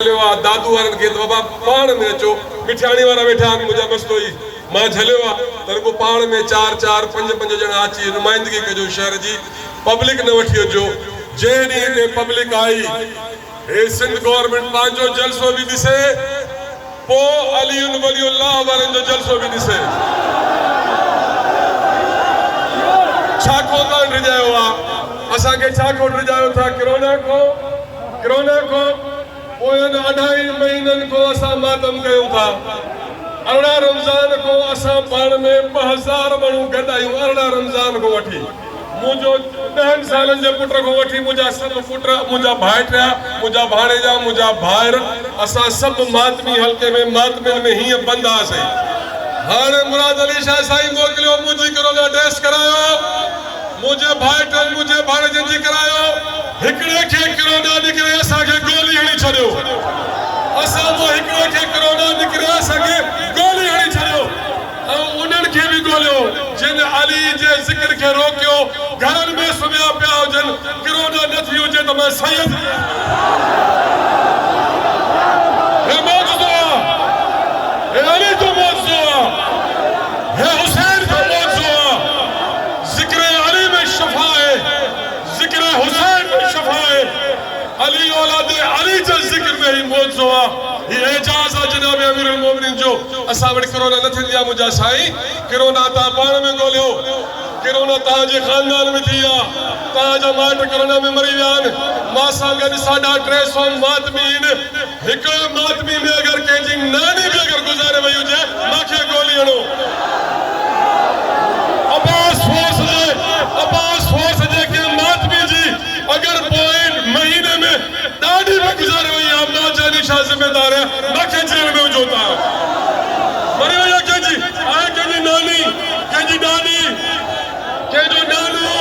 दादू वारन के बाबा पाण में अचो मिठाणी वारा वेठा मुझा मस्त हुई मां झलियो तर को पाण में चार चार पंज पंज जना अची नुमाइंदगी कजो शहर जी पब्लिक न वठी अचो जे डी ते पब्लिक आई ए सिंध गवर्नमेंट पांचो जलसो भी दिसे पो अली वलीउल्लाह वारन जो जलसो भी दिसे छाको कान रिजायो असा के छाको रिजायो था कोरोना को पोयन 2.5 महीनन को असा मातम कयो था 18 रमजान को असा पाण में 2000 माण्हू गॾायूं 18 रमजान को वठी मुझो 10 सालन जे पुट को वठी मुझा सब पुट मुझा भाइटिया मुझा भाणेजा मुझा भाइर असा सब मातमी हल्के में मातमिन में ही बंदा से हाणे मुराद अली शाह साईं मोकलियो मुझी कोरोना टेस्ट करायो मुझे भाइटन मुझे भाणेजन जी करायो हिकड़े के कोरोना निकरे असा के गोली हणी छड़ियो असा वो हिकड़े के कोरोना निकरे असा के गोली हणी छड़ियो उन्हन के भी गोलियो जिन अली जे जिक्र के रोकियो घर में सुम्या पिया जन कोरोना न थी हुजे त मैं सैयद हे मौजूदा हे अली तो मौजूदा हे हुसैन तो मौजूदा जिक्र अली में शफा है जिक्र हुसैन में शफा है अली औलाद अली जे जिक्र में ही मौजूदा ये एजाज जनाब अमीरुल मोमिनीन जो असा वट कोरोना न थिया मुझा साईं कोरोना ता पाण में गोलियो कोरोना ता जे खानदान में थिया ता जा माट कोरोना में मरी वियान मां सा गड 350 मातमीन एक मातमी में अगर के जी नानी भी अगर गुजारे वई हुजे माखे गोली हणो अब्बास फोर्स जे के मातमी जी अगर पोइ महीने में दाढ़ी में गुजारे वई अम्मा जानी शाह जिम्मेदार है माखे जेल में जोता मरी वई के जी आए के जी नानी के जी दादी के जो नानू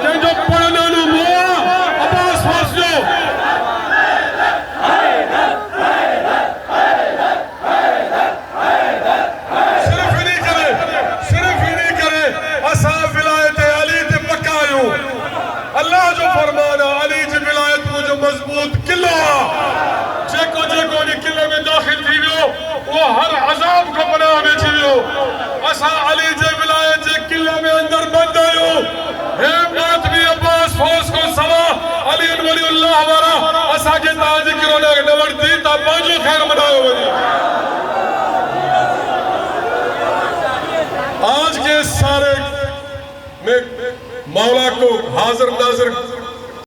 के जो परनानू मोआ अब्बास फोर्स जो सिर्फ ही नहीं करे असा विलायत अली ते पक्का आयो अल्लाह जो फरमान अली जी विलायत मुझे मजबूत किला जेको नी किले में दाखिल थी वियो वो हर अजाब को पनाह में थी वियो असा अली जे विलायत जे किले में अंदर बंद आयो हे मातमी अब्बास फोर्स को सवा अली वलीउल्लाह वारा असा के ताज कोरोना के नवर दी ता पांचो खैर मनायो वनी आज के सारे में मौला को हाजिर नाजिर